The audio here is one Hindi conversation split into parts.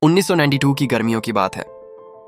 1992 की गर्मियों की बात है।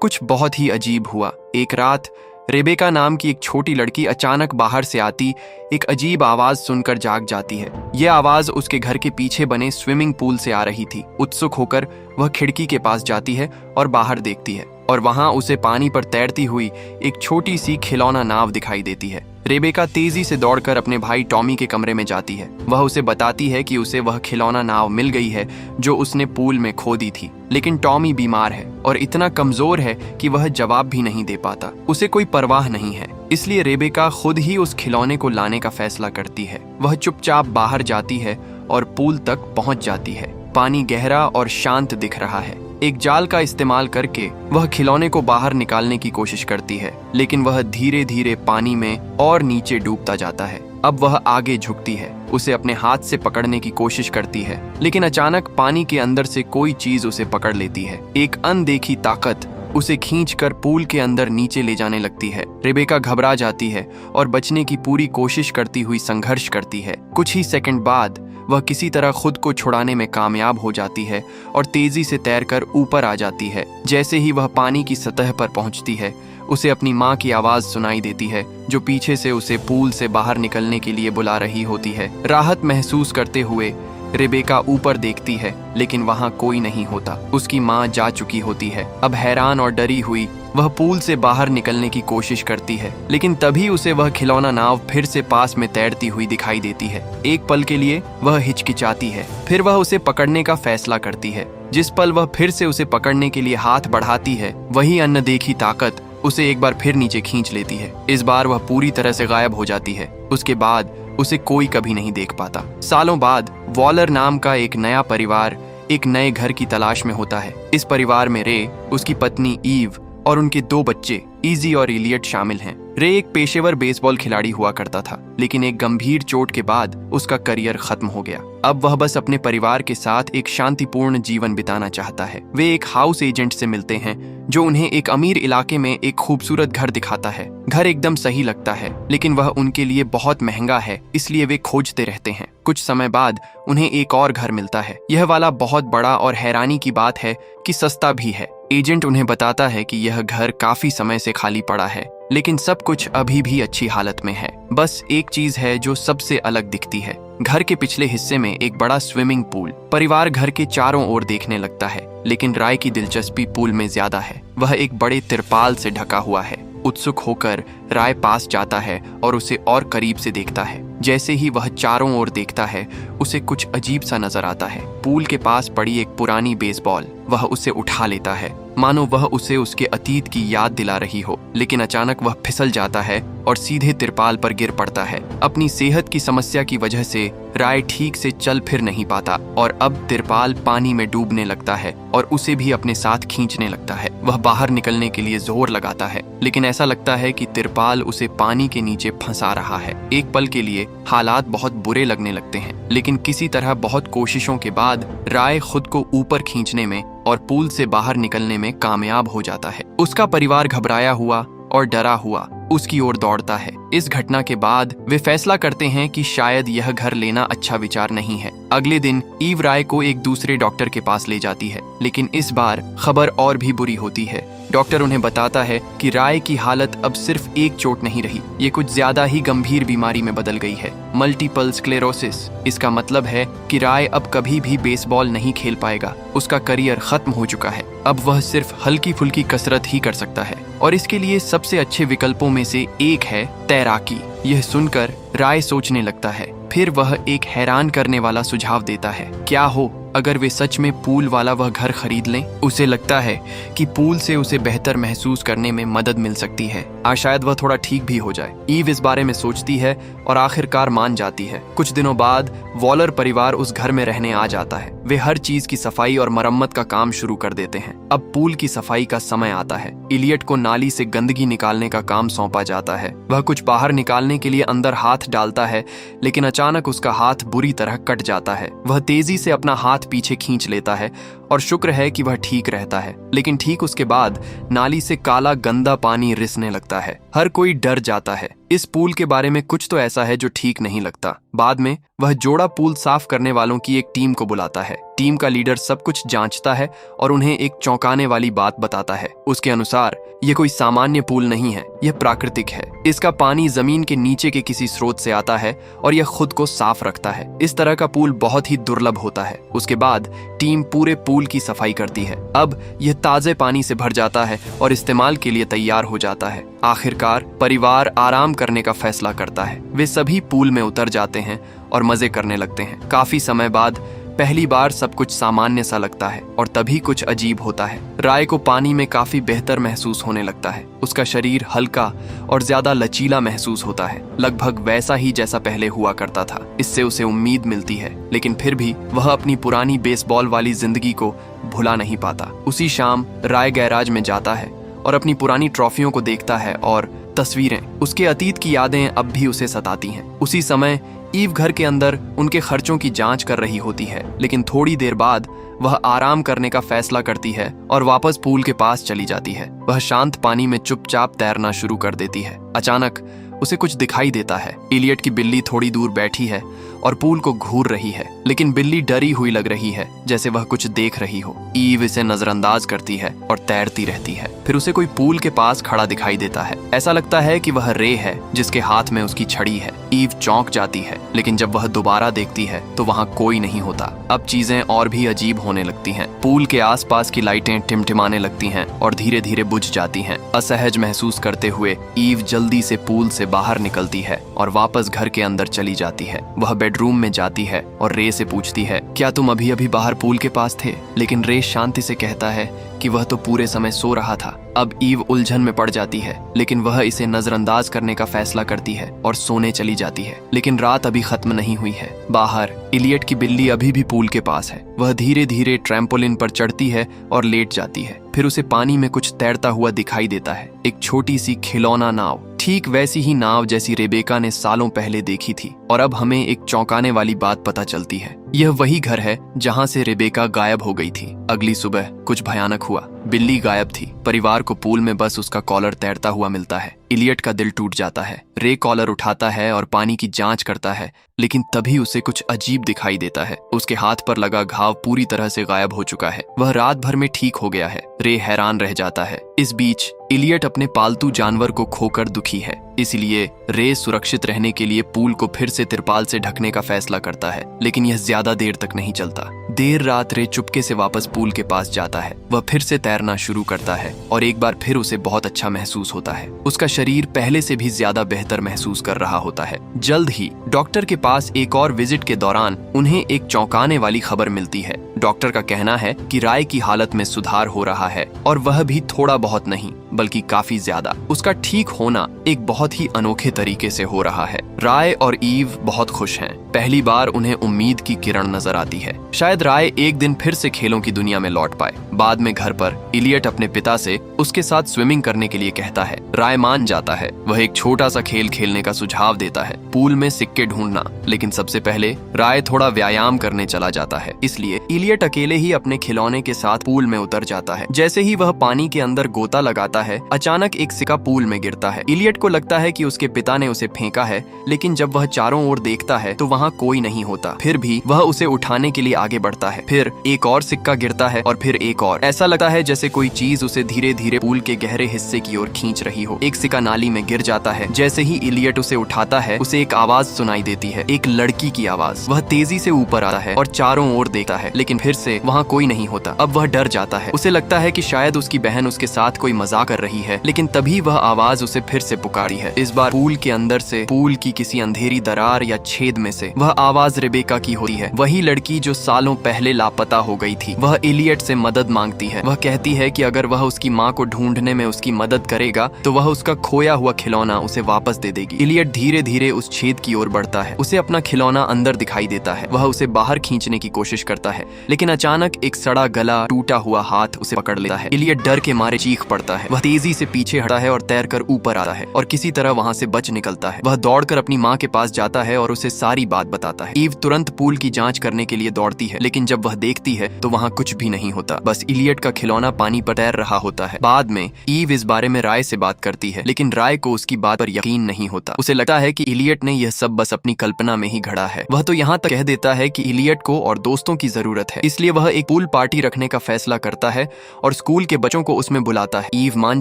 कुछ बहुत ही अजीब हुआ। एक रात रेबेका नाम की एक छोटी लड़की अचानक बाहर से आती एक अजीब आवाज सुनकर जाग जाती है। यह आवाज उसके घर के पीछे बने स्विमिंग पूल से आ रही थी। उत्सुक होकर वह खिड़की के पास जाती है और बाहर देखती है और वहां उसे पानी पर तैरती हुई एक छोटी सी खिलौना नाव दिखाई देती है। रेबेका तेजी से दौड़कर अपने भाई टॉमी के कमरे में जाती है। वह उसे बताती है कि उसे वह खिलौना नाव मिल गई है जो उसने पूल में खो दी थी। लेकिन टॉमी बीमार है और इतना कमजोर है कि वह जवाब भी नहीं दे पाता। उसे कोई परवाह नहीं है, इसलिए रेबेका खुद ही उस खिलौने को लाने का फैसला करती है। वह चुपचाप बाहर जाती है और पूल तक पहुंच जाती है। पानी गहरा और शांत दिख रहा है। एक जाल का इस्तेमाल करके वह खिलौने को बाहर निकालने की कोशिश करती है, लेकिन वह धीरे धीरे पानी में और नीचे डूबता जाता है। अब वह आगे झुकती है, उसे अपने हाथ से पकड़ने की कोशिश करती है, लेकिन अचानक पानी के अंदर से कोई चीज उसे पकड़ लेती है। एक अनदेखी ताकत उसे खींचकर पूल के अंदर नीचे ले जाने लगती है। रेबेका घबरा जाती है और बचने की पूरी कोशिश करती हुई संघर्ष करती है। कुछ ही सेकंड बाद वह किसी तरह खुद को छुड़ाने में कामयाब हो जाती है और तेजी से तैरकर ऊपर आ जाती है। जैसे ही वह पानी की सतह पर पहुंचती है, उसे अपनी माँ की आवाज सुनाई देती है जो पीछे से उसे पूल से बाहर निकलने के लिए बुला रही होती है। राहत महसूस करते हुए रेबेका ऊपर देखती है, लेकिन वहां कोई नहीं होता। उसकी माँ जा चुकी होती है। अब हैरान और डरी हुई वह पूल से बाहर निकलने की कोशिश करती है, लेकिन तभी उसे वह खिलौना नाव फिर से पास में तैरती हुई दिखाई देती है। एक पल के लिए वह हिचकिचाती है, फिर वह उसे पकड़ने का फैसला करती है। जिस पल वह फिर से उसे पकड़ने के लिए हाथ बढ़ाती है, वही अनदेखी ताकत उसे एक बार फिर नीचे खींच लेती है। इस बार वह पूरी तरह से गायब हो जाती है। उसके बाद उसे कोई कभी नहीं देख पाता। सालों बाद वॉलर नाम का एक नया परिवार एक नए घर की तलाश में होता है। इस परिवार में रे, उसकी पत्नी ईव और उनके 2 बच्चे इजी और इलियट शामिल हैं। रे एक पेशेवर बेसबॉल खिलाड़ी हुआ करता था, लेकिन एक गंभीर चोट के बाद उसका करियर खत्म हो गया। अब वह बस अपने परिवार के साथ एक शांतिपूर्ण जीवन बिताना चाहता है। वे एक हाउस एजेंट से मिलते हैं जो उन्हें एक अमीर इलाके में एक खूबसूरत घर दिखाता है। घर एकदम सही लगता है, लेकिन वह उनके लिए बहुत महंगा है, इसलिए वे खोजते रहते हैं। कुछ समय बाद उन्हें एक और घर मिलता है। यह वाला बहुत बड़ा और हैरानी की बात है कि सस्ता भी है। एजेंट उन्हें बताता है कि यह घर काफी समय से खाली पड़ा है, लेकिन सब कुछ अभी भी अच्छी हालत में है। बस एक चीज है जो सबसे अलग दिखती है। घर के पिछले हिस्से में एक बड़ा स्विमिंग पूल। परिवार घर के चारों ओर देखने लगता है, लेकिन राय की दिलचस्पी पूल में ज्यादा है। वह एक बड़े तिरपाल से ढका हुआ है। उत्सुक होकर राय पास जाता है और उसे और करीब से देखता है। जैसे ही वह चारों ओर देखता है, उसे कुछ अजीब सा नजर आता है। पूल के पास पड़ी एक पुरानी बेसबॉल। वह उसे उठा लेता है, मानो वह उसे उसके अतीत की याद दिला रही हो, लेकिन अचानक वह फिसल जाता है और सीधे तिरपाल पर गिर पड़ता है। अपनी सेहत की समस्या की वजह से राय ठीक से चल फिर नहीं पाता और अब तिरपाल पानी में डूबने लगता है और उसे भी अपने साथ खींचने लगता है। वह बाहर निकलने के लिए जोर लगाता है, लेकिन ऐसा लगता है कि तिरपाल उसे पानी के नीचे फंसा रहा है। एक पल के लिए हालात बहुत बुरे लगने लगते हैं, लेकिन किसी तरह बहुत कोशिशों के बाद राय खुद को ऊपर खींचने में और पूल से बाहर निकलने में कामयाब हो जाता है। उसका परिवार घबराया हुआ और डरा हुआ उसकी ओर दौड़ता है। इस घटना के बाद वे फैसला करते हैं कि शायद यह घर लेना अच्छा विचार नहीं है। अगले दिन ईव राय को एक दूसरे डॉक्टर के पास ले जाती है, लेकिन इस बार खबर और भी बुरी होती है। डॉक्टर उन्हें बताता है कि राय की हालत अब सिर्फ एक चोट नहीं रही, ये कुछ ज्यादा ही गंभीर बीमारी में बदल गई है, मल्टीपल स्क्लेरोसिस। इसका मतलब है कि राय अब कभी भी बेसबॉल नहीं खेल पाएगा। उसका करियर खत्म हो चुका है। अब वह सिर्फ हल्की फुल्की कसरत ही कर सकता है और इसके लिए सबसे अच्छे विकल्पों में से एक है तैराकी। यह सुनकर राय सोचने लगता है। फिर वह एक हैरान करने वाला सुझाव देता है। क्या हो अगर वे सच में पूल वाला वह घर खरीद लें? उसे लगता है कि पूल से उसे बेहतर महसूस करने में मदद मिल सकती है, शायद वह थोड़ा ठीक भी हो जाए। ईव इस बारे में सोचती है और आखिरकार मान जाती है। कुछ दिनों बाद वॉलर परिवार उस घर में रहने आ जाता है। वे हर चीज की सफाई और मरम्मत का काम शुरू कर देते हैं। अब पूल की सफाई का समय आता है। इलियट को नाली से गंदगी निकालने का काम सौंपा जाता है। वह कुछ बाहर निकालने के लिए अंदर हाथ डालता है, लेकिन अचानक उसका हाथ बुरी तरह कट जाता है। वह तेजी से अपना हाथ पीछे खींच लेता है और शुक्र है कि वह ठीक रहता है, लेकिन ठीक उसके बाद नाली से काला गंदा पानी रिसने लगता है। हर कोई डर जाता है। इस पूल के बारे में कुछ तो ऐसा है जो ठीक नहीं लगता। बाद में वह जोड़ा पूल साफ करने वालों की एक टीम को बुलाता है। टीम का लीडर सब कुछ जांचता है और उन्हें एक चौंकाने वाली बात बताता है। उसके अनुसार यह कोई सामान्य पूल नहीं है, यह प्राकृतिक है। इसका पानी जमीन के नीचे के किसी स्रोत से आता है और यह खुद को साफ रखता है। इस तरह का पूल बहुत ही दुर्लभ होता है। उसके बाद टीम पूरे पूल की सफाई करती है। अब यह ताजे पानी से भर जाता है और इस्तेमाल के लिए तैयार हो जाता है। आखिरकार परिवार आराम करने का फैसला करता है। वे सभी पूल में उतर जाते हैं और मजे करने लगते हैं। काफी समय बाद पहली बार सब कुछ सामान्य सा लगता है और तभी कुछ अजीब होता है। राय को पानी में काफी बेहतर महसूस होने लगता है। उसका शरीर हल्का और ज्यादा लचीला महसूस होता है, लगभग वैसा ही जैसा पहले हुआ करता था। इससे उसे उम्मीद मिलती है, लेकिन फिर भी वह अपनी पुरानी बेसबॉल वाली जिंदगी को भुला नहीं पाता। उसी शाम राय गैराज में जाता है और अपनी पुरानी ट्रॉफियों को देखता है और तस्वीरें, उसके अतीत की यादें अब भी उसे सताती हैं। उसी समय ईव घर के अंदर उनके खर्चों की जांच कर रही होती है, लेकिन थोड़ी देर बाद वह आराम करने का फैसला करती है और वापस पूल के पास चली जाती है। वह शांत पानी में चुपचाप तैरना शुरू कर देती है। अचानक उसे कुछ दिखाई देता है। इलियट की बिल्ली थोड़ी दूर बैठी है और पूल को घूर रही है, लेकिन बिल्ली डरी हुई लग रही है, जैसे वह कुछ देख रही हो। ईव इसे नजरअंदाज करती है और तैरती रहती है। फिर उसे कोई पूल के पास खड़ा दिखाई देता है। ऐसा लगता है कि वह रे है, जिसके हाथ में उसकी छड़ी है। ईव चौंक जाती है, लेकिन जब वह दोबारा देखती है तो वहाँ कोई नहीं होता। अब चीजें और भी अजीब होने लगती हैं। पूल के आसपास की लाइटें टिमटिमाने लगती हैं और धीरे धीरे बुझ जाती हैं। असहज महसूस करते हुए ईव जल्दी से पूल से बाहर निकलती है और वापस घर के अंदर चली जाती है। वह बेडरूम में जाती है और रे से पूछती है, क्या तुम अभी अभी बाहर पूल के पास थे? लेकिन रे शांति से कहता है कि वह तो पूरे समय सो रहा था। अब ईव उलझन में पड़ जाती है, लेकिन वह इसे नजरअंदाज करने का फैसला करती है और सोने चली जाती है। लेकिन रात अभी खत्म नहीं हुई है। बाहर इलियट की बिल्ली अभी भी पूल के पास है। वह धीरे धीरे ट्रैम्पोलिन पर चढ़ती है और लेट जाती है। फिर उसे पानी में कुछ तैरता हुआ दिखाई देता है, एक छोटी सी खिलौना नाव, ठीक वैसी ही नाव जैसी रेबेका ने सालों पहले देखी थी। और अब हमें एक चौंकाने वाली बात पता चलती है। यह वही घर है जहां से रेबेका गायब हो गई थी। अगली सुबह कुछ भयानक हुआ। बिल्ली गायब थी। परिवार को पूल में बस उसका कॉलर तैरता हुआ मिलता है। इलियट का दिल टूट जाता है। रे कॉलर उठाता है और पानी की जांच करता है, लेकिन तभी उसे कुछ अजीब दिखाई देता है। उसके हाथ पर लगा घाव पूरी तरह से गायब हो चुका है। वह रात भर में ठीक हो गया है। रे हैरान रह जाता है। इस बीच इलियट अपने पालतू जानवर को खोकर दुखी है, इसलिए रे सुरक्षित रहने के लिए पूल को फिर से तिरपाल से ढकने का फैसला करता है। लेकिन यह ज्यादा देर तक नहीं चलता। देर रात रे चुपके से वापस पूल के पास जाता है। वह फिर से तैरना शुरू करता है और एक बार फिर उसे बहुत अच्छा महसूस होता है। उसका शरीर पहले से भी ज्यादा बेहतर महसूस कर रहा होता है। जल्द ही डॉक्टर के पास एक और विजिट के दौरान उन्हें एक चौंकाने वाली खबर मिलती है। डॉक्टर का कहना है कि राय की हालत में सुधार हो रहा है, और वह भी थोड़ा बहुत नहीं बल्कि काफी ज्यादा। उसका ठीक होना एक बहुत ही अनोखे तरीके से हो रहा है। राय और ईव बहुत खुश हैं। पहली बार उन्हें उम्मीद की किरण नजर आती है। शायद राय एक दिन फिर से खेलों की दुनिया में लौट पाए। बाद में घर पर इलियट अपने पिता से उसके साथ स्विमिंग करने के लिए कहता है। राय मान जाता है। वह एक छोटा सा खेल खेलने का सुझाव देता है, पूल में सिक्के ढूंढना। लेकिन सबसे पहले राय थोड़ा व्यायाम करने चला जाता है, इसलिए इलियट अकेले ही अपने खिलौने के साथ पूल में उतर जाता है। जैसे ही वह पानी के अंदर गोता लगाता है, अचानक एक सिक्का पूल में गिरता है। इलियट को लगता है कि उसके पिता ने उसे फेंका है, लेकिन जब वह चारों ओर देखता है तो वहाँ कोई नहीं होता। फिर भी वह उसे उठाने के लिए आगे बढ़ता है। फिर एक और सिक्का गिरता है और फिर एक और। ऐसा लगता है जैसे कोई चीज उसे धीरे धीरे पूल के गहरे हिस्से की ओर खींच रही हो। एक सिक्का नाली में गिर जाता है। जैसे ही इलियट उसे उठाता है, उसे एक आवाज सुनाई देती है, एक लड़की की आवाज। वह तेजी से ऊपर आता है और चारों ओर देखता है, लेकिन फिर से वहाँ कोई नहीं होता। अब वह डर जाता है। उसे लगता है कि शायद उसकी बहन उसके साथ कोई मजाक कर रही है, लेकिन तभी वह आवाज उसे फिर से पुकारी है। इस बार पूल के अंदर से, पूल की किसी अंधेरी दरार या छेद में से वह आवाज रेबेका की होती है। वही लड़की जो सालों पहले लापता हो गई थी। वह इलियट से मदद मांगती है। वह कहती है कि अगर वह उसकी माँ को ढूंढने में उसकी मदद करेगा तो वह उसका खोया हुआ खिलौना उसे वापस दे देगी। इलियट धीरे धीरे उस छेद की ओर बढ़ता है। उसे अपना खिलौना अंदर दिखाई देता है। वह उसे बाहर खींचने की कोशिश करता है, लेकिन अचानक एक सड़ा गला, टूटा हुआ हाथ उसे पकड़ लेता है। इलियट डर के मारे चीख पड़ता है। वह तेजी से पीछे हटा है और तैरकर ऊपर आता है और किसी तरह वहाँ से बच निकलता है। वह दौड़कर अपनी माँ के पास जाता है और उसे सारी बात बताता है। ईव तुरंत पूल की जांच करने के लिए दौड़ती है, लेकिन जब वह देखती है तो वहाँ कुछ भी नहीं होता। बस इलियट का खिलौना पानी पर तैर रहा होता है। बाद में ईव इस बारे में राय से बात करती है, लेकिन राय को उसकी बात पर यकीन नहीं होता। उसे लगता है कि इलियट ने यह सब बस अपनी कल्पना में ही घड़ा है। वह तो यहाँ तक कह देता है कि इलियट को और दोस्तों की जरूरत है, इसलिए वह एक पूल पार्टी रखने का फैसला करता है और स्कूल के बच्चों को उसमें बुलाता है। ईव मान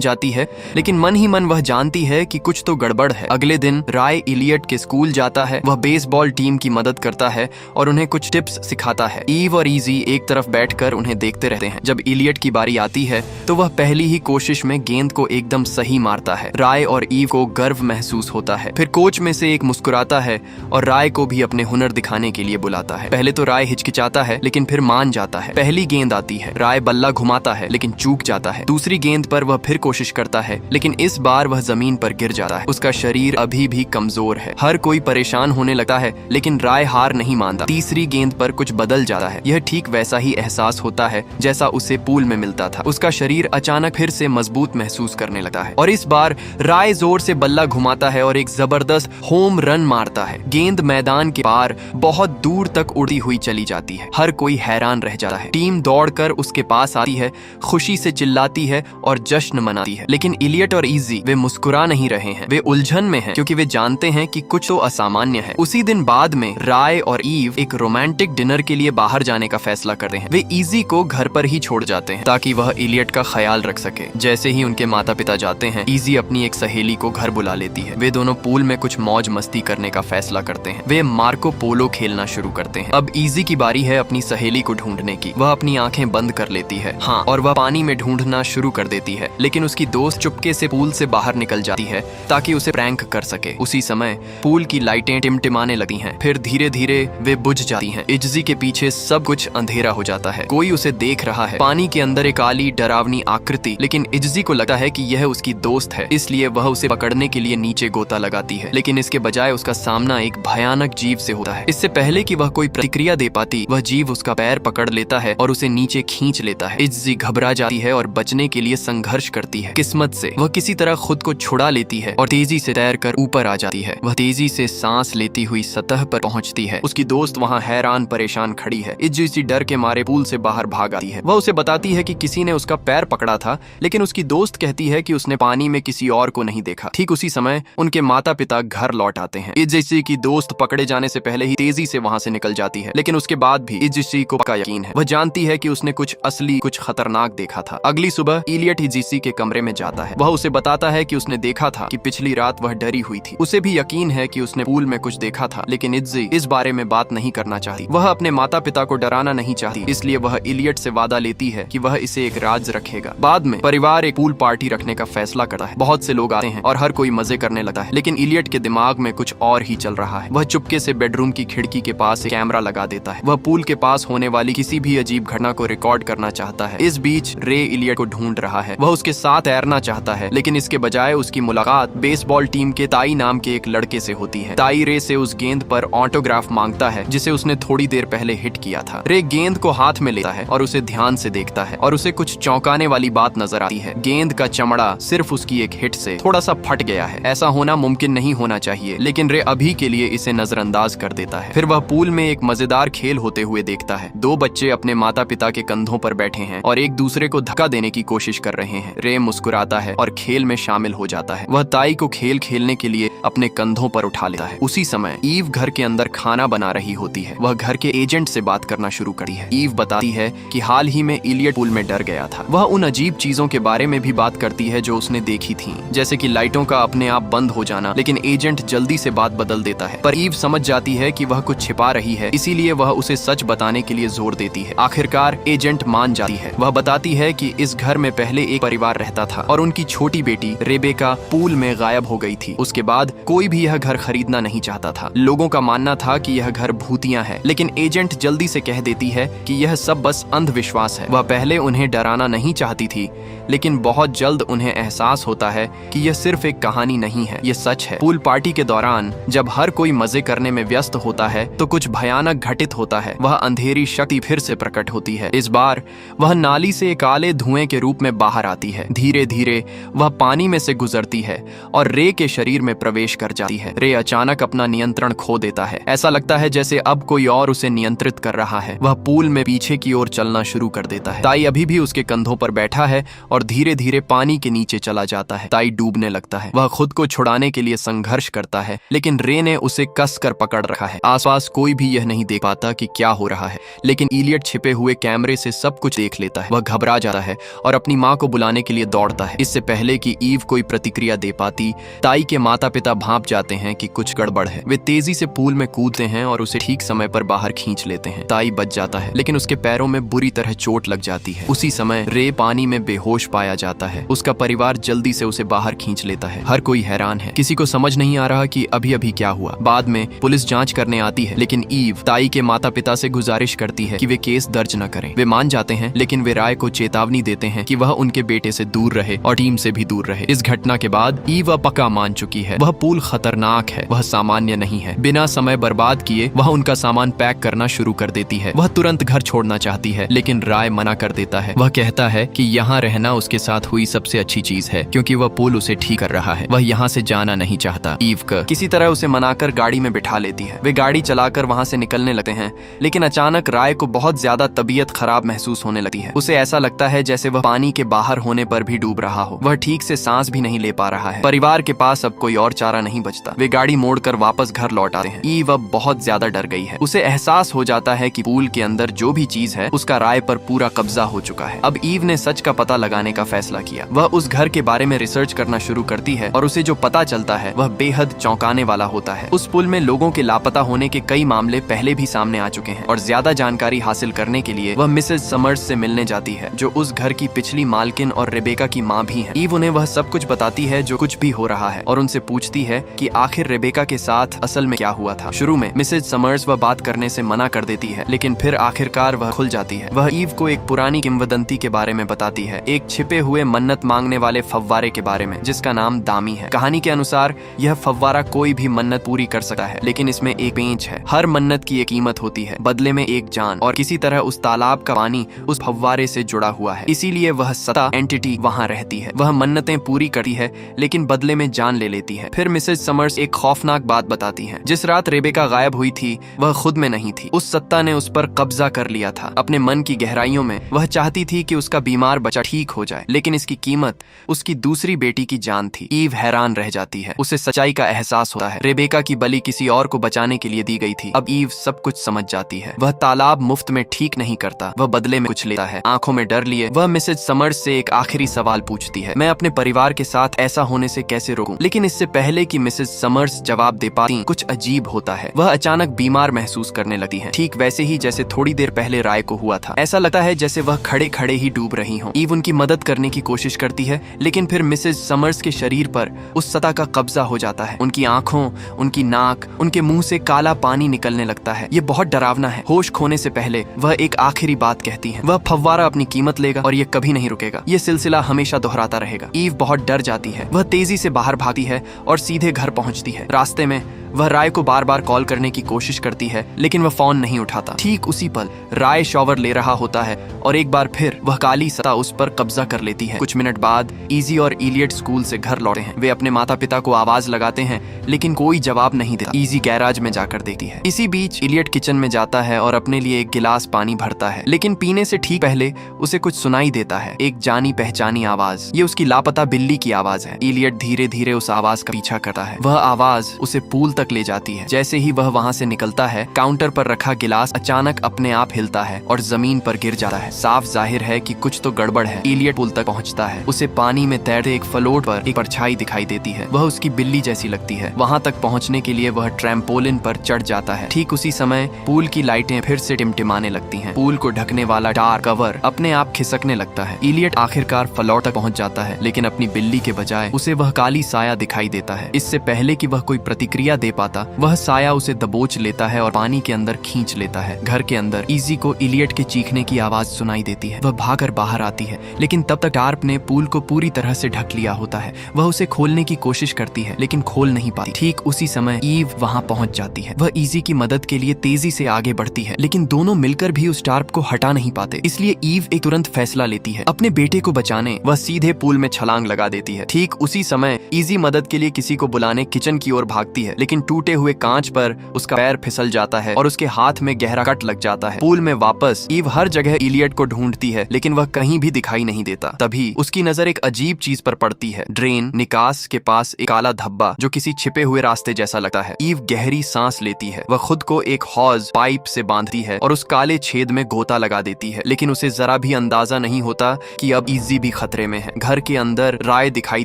जाती है, लेकिन मन ही मन वह जानती है कि कुछ तो गड़बड़ है। अगले दिन राय इलियट के स्कूल जाता है। वह बेसबॉल टीम की मदद करता है और उन्हें कुछ टिप्स सिखाता है। ईव और इजी एक तरफ बैठकर उन्हें देखते रहते हैं। जब इलियट की बारी आती है तो वह पहली ही कोशिश में गेंद को एकदम सही मारता है। राय और ईव को गर्व महसूस होता है। फिर कोच में से एक मुस्कुराता है और राय को भी अपने हुनर दिखाने के लिए बुलाता है। पहले तो राय हिचकिचाता है, लेकिन फिर मान जाता है। पहली गेंद आती है, राय बल्ला घुमाता है लेकिन चूक जाता है। दूसरी गेंद पर वह फिर कोशिश करता है, लेकिन इस बार वह जमीन पर गिर जाता है। उसका शरीर अभी भी कमजोर है। हर कोई परेशान होने लगता है, लेकिन राय हार नहीं मानता। तीसरी गेंद पर कुछ बदल जाता है। यह ठीक वैसा ही एहसास होता है जैसा उसे पूल में मिलता था। उसका शरीर अचानक फिर से मजबूत महसूस करने लगता है और इस बार राय जोर से बल्ला घुमाता है और एक जबरदस्त होम रन मारता है। गेंद मैदान के पार बहुत दूर तक उड़ती हुई चली जाती है। हर कोई हैरान रह जाता है। टीम दौड़कर उसके पास आती है, खुशी से चिल्लाती है और जश्न मनाती है। लेकिन इलियट और इजी वे मुस्कुरा नहीं रहे हैं। वे उलझन में हैं, क्योंकि वे जानते हैं कि कुछ तो असामान्य है। उसी दिन बाद में राय और ईव एक रोमांटिक डिनर के लिए बाहर जाने का फैसला करते हैं। वे इजी को घर पर ही छोड़ जाते हैं ताकि वह इलियट का ख्याल रख सके। जैसे ही उनके माता पिता जाते हैं, इजी अपनी एक सहेली को घर बुला लेती है। वे दोनों पूल में कुछ मौज मस्ती करने का फैसला करते हैं। वे मार्को पोलो खेलना शुरू करते हैं। अब इजी की बारी है अपनी सहेली को ढूंढने की। वह अपनी आंखें बंद कर लेती है, हाँ, और वह पानी में ढूंढना शुरू कर देती है। लेकिन उसकी दोस्त चुपके से पूल से बाहर निकल जाती है ताकि उसे प्रैंक कर सके। उसी समय पूल की लाइटें टिमटिमाने लगती हैं, फिर धीरे धीरे वे बुझ जाती हैं। इजी के पीछे सब कुछ अंधेरा हो जाता है। कोई उसे देख रहा है। पानी के अंदर एक काली डरावनी आकृति, लेकिन इजी को लगता है कि यह उसकी दोस्त है, इसलिए वह उसे पकड़ने के लिए नीचे गोता लगाती है। लेकिन इसके बजाय उसका सामना एक भयानक जीव से होता है। इससे पहले कि वह कोई प्रतिक्रिया दे पाती, वह जीव उसका पैर पकड़ लेता है और उसे नीचे खींच लेता है। इजी घबरा जाती है और बचने के लिए संघर्ष करती है। किस्मत से वह किसी तरह खुद को छुड़ा लेती है और तेजी से तैरकर ऊपर आ जाती है। वह तेजी से सांस लेती हुई सतह पर पहुंचती है। उसकी दोस्त वहां हैरान परेशान खड़ी है। इजी डर के मारे पूल से बाहर भाग आती है। वह उसे बताती है कि किसी ने उसका पैर पकड़ा था, लेकिन उसकी दोस्त कहती है कि उसने पानी में किसी और को नहीं देखा। ठीक उसी समय उनके माता पिता घर लौट आते हैं। इजी की दोस्त पकड़े जाने से पहले ही तेजी से वहां से निकल जाती है, लेकिन उसके बाद भी इजी को पक्का यकीन है। वह जानती है कि उसने कुछ असली, कुछ खतरनाक देखा था। अगली सुबह इलियट इजी के कमरे में जाता है। वह उसे बताता है कि उसने देखा था कि पिछली रात वह डरी हुई थी। उसे भी यकीन है कि उसने पूल में कुछ देखा था, लेकिन इजी इस बारे में बात नहीं करना चाहती। वह अपने माता पिता को डराना नहीं चाहती, इसलिए वह इलियट से वादा लेती है कि वह इसे एक राज रखेगा। बाद में परिवार एक पूल पार्टी रखने का फैसला करता है। बहुत से लोग आते हैं और हर कोई मजे करने लगता है, लेकिन इलियट के दिमाग में कुछ और ही चल रहा है। वह चुपके से बेडरूम की खिड़की के पास एक कैमरा लगा देता है। वह पूल के पास होने वाली किसी भी अजीब घटना को रिकॉर्ड करना चाहता है। इस बीच रे इलियट को ढूंढ रहा है। वह उसके साथ तैरना चाहता है, लेकिन इसके बजाय उसकी मुलाकात बेसबॉल टीम के ताई नाम के एक लड़के से होती है। ताई रे से उस गेंद पर ऑटोग्राफ मांगता है जिसे उसने थोड़ी देर पहले हिट किया था। रे गेंद को हाथ में लेता है और उसे ध्यान से देखता है और उसे कुछ चौंकाने वाली बात नजर आती है। गेंद का चमड़ा सिर्फ उसकी एक हिट से थोड़ा सा फट गया है। ऐसा होना मुमकिन नहीं होना चाहिए, लेकिन रे अभी के लिए इसे नजरअंदाज कर देता है। फिर वह पूल में एक मजेदार खेल होते हुए देखता है। दो बच्चे अपने माता पिता के कंधों पर बैठे हैं और एक दूसरे को धक्का देने की कोशिश कर रहे हैं। रे मुस्कुराता है और खेल में शामिल हो जाता है। वह ताई को खेल खेलने के लिए अपने कंधों पर उठा लेता है। उसी समय ईव घर के अंदर खाना बना रही होती है। वह घर के एजेंट से बात करना शुरू करती है। ईव बताती है कि हाल ही में इलियट पूल में डर गया था। वह उन अजीब चीजों के बारे में भी बात करती है जो उसने देखी थी, जैसे कि लाइटों का अपने आप बंद हो जाना, लेकिन एजेंट जल्दी से बात बदल देता है। पर ईव समझ जाती है कि वह कुछ छिपा रही है, इसीलिए वह उसे सच बताने के लिए जोर देती है। आखिरकार एजेंट मान जाती है। वह बताती है कि इस घर में पहले एक परिवार रहता था और उनकी छोटी बेटी रेबेका पूल में गायब हो गई थी। उसके बाद कोई भी यह घर खरीदना नहीं चाहता था। लोगों का मानना था कि यह घर भूतिया है, लेकिन एजेंट जल्दी से कह देती है कि यह सब बस अंधविश्वास है। वह पहले उन्हें डराना नहीं चाहती थी, लेकिन बहुत जल्द उन्हें एहसास होता है कि यह सिर्फ एक कहानी नहीं है, यह सच है। पूल पार्टी के दौरान जब हर कोई मजे करने में व्यस्त होता है तो कुछ भयानक घटित होता है। वह अंधेरी शक्ति फिर से प्रकट होती है। इस बार वह नाली से काले धुएं के रूप में बाहर आती है। धीरे धीरे वह पानी में से गुजरती है और रे के शरीर में प्रवेश कर जाती है। रे अचानक अपना नियंत्रण खो देता है। ऐसा लगता है जैसे अब कोई और उसे नियंत्रित कर रहा है। वह पूल में पीछे की ओर चलना शुरू कर देता है। देता है। ताई अभी भी उसके कंधों पर बैठा है और धीरे धीरे पानी के नीचे चला जाता है। ताई डूबने लगता है। वह खुद को छुड़ाने के लिए संघर्ष करता है, लेकिन रे ने उसे कस कर पकड़ रखा है। आसपास कोई भी यह नहीं देख पाता कि क्या हो रहा है, लेकिन इलियट छिपे हुए कैमरे से सब कुछ देख लेता है। वह घबरा जाता है और अपनी माँ को बुलाने के लिए दौड़ता है। इससे पहले कि ईव कोई प्रतिक्रिया दे पाती, ताई के माता पिता भांप जाते हैं कि कुछ गड़बड़ है। वे तेजी से पूल में कूदते हैं और उसे ठीक समय पर बाहर खींच लेते हैं। ताई बच जाता है, लेकिन उसके पैरों में बुरी तरह चोट लग जाती है। उसी समय रे पानी में बेहोश पाया जाता है। उसका परिवार जल्दी से उसे बाहर खींच लेता है। हर कोई हैरान है, किसी को समझ नहीं आ रहा कि अभी अभी क्या हुआ। बाद में पुलिस जांच करने आती है, लेकिन ईव ताई के माता पिता से गुजारिश करती है कि वे केस दर्ज न करें। वे मान जाते हैं, लेकिन वे राय को चेतावनी देते हैं कि वह उनके बेटे से दूर रहे और टीम से भी दूर रहे। इस घटना के बाद ईव पक्का मान चुकी है, वह पूल खतरनाक है, वह सामान्य नहीं है। बिना समय बर्बाद किए वह उनका सामान पैक करना शुरू कर देती है। वह तुरंत घर छोड़ना चाहती है, लेकिन राय मना कर देता है। वह कहता है कि यहाँ रहना उसके साथ हुई सबसे अच्छी चीज है, क्योंकि वह पुल उसे ठीक कर रहा है। वह यहाँ से जाना नहीं चाहता। ईव किसी तरह उसे मनाकर गाड़ी में बिठा लेती है। वे गाड़ी चलाकर वहाँ से निकलने लगते हैं, लेकिन अचानक राय को बहुत ज्यादा तबीयत खराब महसूस होने लगती है। उसे ऐसा लगता है जैसे वह पानी के बाहर होने पर भी डूब रहा हो। वह ठीक से सांस भी नहीं ले पा रहा है। परिवार के पास अब कोई और चारा नहीं बचता। वे गाड़ी मोड़कर वापस घर लौट आते हैं। ईव अब बहुत ज्यादा डर गई है। उसे एहसास हो जाता है कि पूल के अंदर जो भी चीज है उसका राय पर पूरा कब्जा हो चुका है। अब ईव ने सच का पता लगाने का फैसला किया। वह उस घर के बारे में रिसर्च करना शुरू करती है और उसे जो पता चलता है वह बेहद चौंकाने वाला होता है। उस पुल में लोगों के लापता होने के कई मामले पहले भी सामने आ चुके हैं और ज्यादा जानकारी हासिल करने के लिए वह मिसेज समर्स से मिलने जाती है, जो उस घर की पिछली मालकिन और रेबेका की माँ भी है। ईव उन्हें वह सब कुछ बताती है जो कुछ भी हो रहा है और उनसे पूछती है कि आखिर रेबेका के साथ असल में क्या हुआ था। शुरू में मिसेज समर्स वह बात करने से मना कर देती है, लेकिन फिर आखिरकार वह खुल जाती है। वह ईव को एक पुरानी किंवदंती के बारे में बताती है, एक छिपे हुए मन्नत मांगने वाले फव्वारे के बारे में, जिसका नाम दामी है। कहानी के अनुसार यह फव्वारा कोई भी मन्नत पूरी कर सकता है, लेकिन इसमें एक पेंच है। हर मन्नत की एक कीमत होती है, बदले में एक जान, और किसी तरह उस तालाब का पानी उस फव्वारे से जुड़ा हुआ है। इसीलिए वह सत्ता एंटिटी वहाँ रहती है। वह मन्नतें पूरी करती है, लेकिन बदले में जान ले लेती है। फिर मिसेज समर्स एक खौफनाक बात बताती है। जिस रात रेबेका गायब हुई थी वह खुद में नहीं थी। उस सत्ता ने उस पर कब्जा कर लिया था। अपने मन की गहराइयों में वह चाहती थी कि उसका बीमार बच्चा ठीक हो जाए, लेकिन इसकी कीमत उसकी दूसरी बेटी की जान थी। ईव हैरान रह जाती है। उसे सच्चाई का एहसास होता है। रेबेका की बलि किसी और को बचाने के लिए दी गई थी। अब ईव सब कुछ समझ जाती है। वह तालाब मुफ्त में ठीक नहीं करता, वह बदले में कुछ लेता है। आंखों में डर लिए वह मिसेज समर्स से एक आखिरी सवाल पूछती है, मैं अपने परिवार के साथ ऐसा होने से कैसे रोकूं? लेकिन इससे पहले कि मिसेज समर्स जवाब दे पाती, कुछ अजीब होता है। वह अचानक बीमार महसूस करने लगती है, ठीक वैसे ही जैसे थोड़ी देर पहले राय को हुआ था। ऐसा लगता है जैसे वह खड़े खड़े ही डूब रही हो। ईव उनकी मदद करने की कोशिश करती है, लेकिन फिर मिसेज समर्स के शरीर पर उस सत्ता का कब्जा हो जाता है। उनकी आंखों, उनकी नाक, उनके मुंह से काला पानी निकलने लगता है। ये बहुत डरावना है। होश खोने से पहले वह एक आखिरी बात कहती है, वह फव्वारा अपनी कीमत लेगा और ये कभी नहीं रुकेगा। ये सिलसिला हमेशा दोहराता रहेगा। ईव बहुत डर जाती है। वह तेजी से बाहर भागती है और सीधे घर पहुंचती है। रास्ते में वह राय को बार बार कॉल करने की कोशिश करती है, लेकिन वह फोन नहीं उठाता। ठीक उसी पल राय शॉवर ले रहा होता है और एक बार फिर वह काली सत्ता उस पर कब्जा कर लेती है। कुछ मिनट बाद इजी और इलियट स्कूल से घर लौटे हैं। वे अपने माता पिता को आवाज लगाते हैं, लेकिन कोई जवाब नहीं देता। इजी गैराज में जाकर देखती है। इसी बीच इलियट किचन में जाता है और अपने लिए एक गिलास पानी भरता है, लेकिन पीने से ठीक पहले उसे कुछ सुनाई देता है, एक जानी पहचानी आवाज। ये उसकी लापता बिल्ली की आवाज है। इलियट धीरे धीरे उस आवाज का पीछा करता है। वह आवाज उसे पूल तक ले जाती है। जैसे ही वह वहाँ से निकलता है, काउंटर पर रखा गिलास अचानक अपने आप हिलता है और जमीन पर गिर जाता है। साफ जाहिर है कि कुछ तो गड़बड़ है। इलियट पुल तक पहुँचता है। उसे पानी में तैरते एक फ्लोट पर एक परछाई दिखाई देती है। वह उसकी बिल्ली जैसी लगती है। वहाँ तक पहुँचने के लिए वह ट्रैम्पोलिन पर चढ़ जाता है। ठीक उसी समय पूल की लाइटें फिर से टिमटिमाने लगती हैं। पूल को ढकने वाला टार कवर अपने आप खिसकने लगता है। इलियट आखिरकार फ्लोट तक पहुँच जाता है, लेकिन अपनी बिल्ली के बजाय उसे वह काली साया दिखाई देता है। इससे पहले कि वह कोई प्रतिक्रिया दे पाता, वह साया उसे दबोच लेता है और पानी के अंदर खींच लेता है। घर के अंदर इजी को इलियट के चीखने की आवाज सुनाई देती है। वह भागकर बाहर आती है, लेकिन तब तक टार्प ने पूल को पूरी तरह से ढक लिया होता है। वह उसे खोलने की कोशिश करती है, लेकिन खोल नहीं पाती। ठीक उसी समय ईव वहां पहुंच जाती है। वह इजी की मदद के लिए तेजी से आगे बढ़ती है, लेकिन दोनों मिलकर भी उस टार्प को हटा नहीं पाते। इसलिए ईव एक तुरंत फैसला लेती है, अपने बेटे को बचाने वह सीधे पूल में छलांग लगा देती है। ठीक उसी समय इजी मदद के लिए किसी को बुलाने किचन की ओर भागती है, लेकिन लेकिन टूटे हुए कांच पर उसका पैर फिसल जाता है और उसके हाथ में गहरा कट लग जाता है। पूल में वापस ईव हर जगह इलियट को ढूंढती है, लेकिन वह कहीं भी दिखाई नहीं देता। तभी उसकी नजर एक अजीब चीज पर पड़ती है। ड्रेन निकास के पास एक काला धब्बा जो किसी छिपे हुए रास्ते जैसा लगता है। ईव गहरी सांस लेती है। वह खुद को एक हौज पाइप से बांधती है और उस काले छेद में गोता लगा देती है, लेकिन उसे जरा भी अंदाजा नहीं होता कि अब इजी भी खतरे में है। घर के अंदर राय दिखाई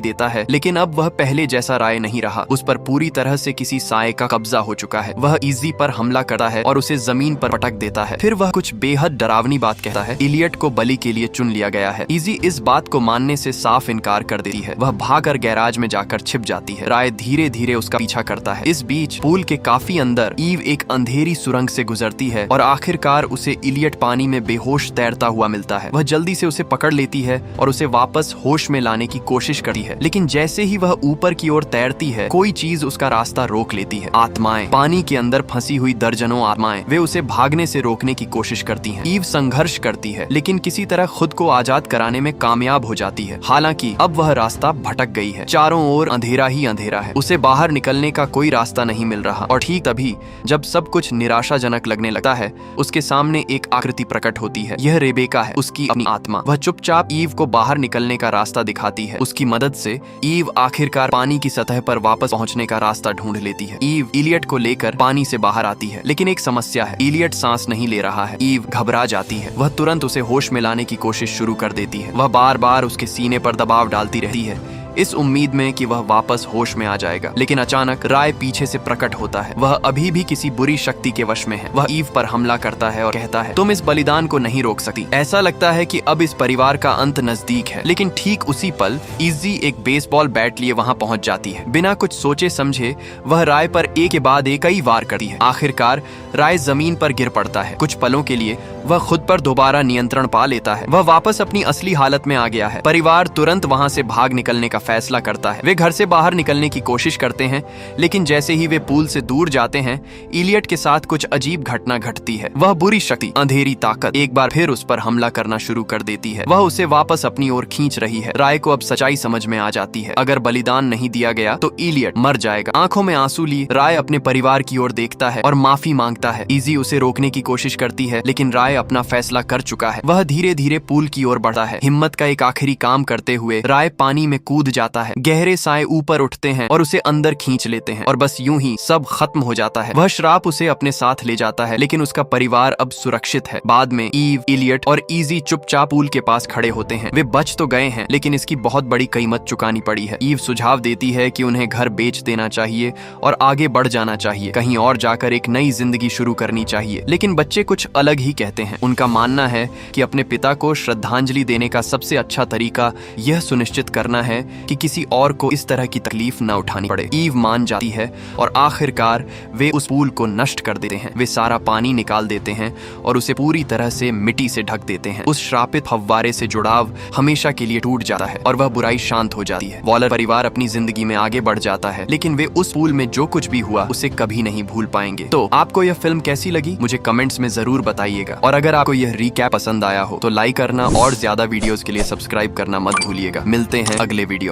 देता है, लेकिन अब वह पहले जैसा राय नहीं रहा। उस पर पूरी तरह से किसी साए का कब्जा हो चुका है। वह इजी पर हमला करता है और उसे जमीन पर पटक देता है। फिर वह कुछ बेहद डरावनी बात कहता है। इलियट को बलि के लिए चुन लिया गया है। इजी इस बात को मानने से साफ इनकार कर देती है। वह भागकर गैराज में जाकर छिप जाती है। राय धीरे धीरे उसका पीछा करता है। इस बीच पूल के काफी अंदर ईव एक अंधेरी सुरंग से गुजरती है और आखिरकार उसे इलियट पानी में बेहोश तैरता हुआ मिलता है। वह जल्दी से उसे पकड़ लेती है और उसे वापस होश में लाने की कोशिश करती है, लेकिन जैसे ही वह ऊपर की ओर तैरती है, कोई चीज उसका रास्ता रोक लेती है। आत्माएं, पानी के अंदर फंसी हुई दर्जनों आत्माएं, वे उसे भागने से रोकने की कोशिश करती हैं। ईव संघर्ष करती है, लेकिन किसी तरह खुद को आजाद कराने में कामयाब हो जाती है। हालांकि अब वह रास्ता भटक गई है। चारों ओर अंधेरा ही अंधेरा है। उसे बाहर निकलने का कोई रास्ता नहीं मिल रहा। और ठीक तभी जब सब कुछ निराशाजनक लगने लगता है, उसके सामने एक आकृति प्रकट होती है। यह रेबेका है, उसकी अपनी आत्मा। वह चुपचाप ईव को बाहर निकलने का रास्ता दिखाती है। उसकी मदद से ईव आखिरकार पानी की सतह पर वापस पहुंचने का रास्ता ढूंढ लेती है। ईव इलियट को लेकर पानी से बाहर आती है, लेकिन एक समस्या है। इलियट सांस नहीं ले रहा है। ईव घबरा जाती है। वह तुरंत उसे होश में लाने की कोशिश शुरू कर देती है। वह बार बार उसके सीने पर दबाव डालती रहती है, इस उम्मीद में कि वह वापस होश में आ जाएगा। लेकिन अचानक राय पीछे से प्रकट होता है। वह अभी भी किसी बुरी शक्ति के वश में है। वह ईव पर हमला करता है और कहता है, तुम इस बलिदान को नहीं रोक सकती। ऐसा लगता है कि अब इस परिवार का अंत नजदीक है। लेकिन ठीक उसी पल इजी एक बेसबॉल बैट लिए वहां पहुंच जाती है। बिना कुछ सोचे समझे वह राय पर एक के बाद एक कई वार करती है। आखिरकार राय जमीन पर गिर पड़ता है। कुछ पलों के लिए वह खुद पर दोबारा नियंत्रण पा लेता है। वह वापस अपनी असली हालत में आ गया है। परिवार तुरंत वहां से भाग निकलने का फैसला करता है। वे घर से बाहर निकलने की कोशिश करते हैं, लेकिन जैसे ही वे पूल से दूर जाते हैं, इलियट के साथ कुछ अजीब घटना घटती है। वह बुरी शक्ति, अंधेरी ताकत एक बार फिर उस पर हमला करना शुरू कर देती है। वह उसे वापस अपनी ओर खींच रही है। राय को अब सच्चाई समझ में आ जाती है। अगर बलिदान नहीं दिया गया तो इलियट मर जाएगा। आंखों में आंसू लिए राय अपने परिवार की ओर देखता है और माफी मांगता है। इजी उसे रोकने की कोशिश करती है, लेकिन राय अपना फैसला कर चुका है। वह धीरे धीरे पूल की ओर बढ़ता है। हिम्मत का एक आखिरी काम करते हुए राय पानी में कूद जाता है। गहरे साए ऊपर उठते हैं और उसे अंदर खींच लेते हैं और बस यूं ही सब खत्म हो जाता है। वह श्राप उसे अपने साथ ले जाता है, लेकिन उसका परिवार अब सुरक्षित है। बाद में ईव, इलियट और इजी चुपचाप पूल के पास खड़े होते हैं। वे बच तो गए हैं, लेकिन इसकी बहुत बड़ी कीमत चुकानी पड़ी है। ईव सुझाव देती है कि उन्हें घर बेच देना चाहिए और आगे बढ़ जाना चाहिए, कहीं और जाकर एक नई जिंदगी शुरू करनी चाहिए। लेकिन बच्चे कुछ अलग ही कहते हैं। उनका मानना है कि अपने पिता को श्रद्धांजलि देने का सबसे अच्छा तरीका यह सुनिश्चित करना है कि किसी और को इस तरह की तकलीफ न उठानी पड़े। ईव मान जाती है और आखिरकार वे उस पूल को नष्ट कर देते हैं। वे सारा पानी निकाल देते हैं और उसे पूरी तरह से मिट्टी से ढक देते हैं। उस श्रापित फव्वारे से जुड़ाव हमेशा के लिए टूट जाता है और वह बुराई शांत हो जाती है। वॉलर परिवार अपनी जिंदगी में आगे बढ़ जाता है, लेकिन वे उस पूल में जो कुछ भी हुआ उसे कभी नहीं भूल पाएंगे। तो आपको यह फिल्म कैसी लगी मुझे कमेंट्स में जरूर बताइएगा, और अगर आपको यह रिकैप पसंद आया हो तो लाइक करना और ज्यादा वीडियोस के लिए सब्सक्राइब करना मत भूलिएगा। मिलते हैं अगले वीडियो में।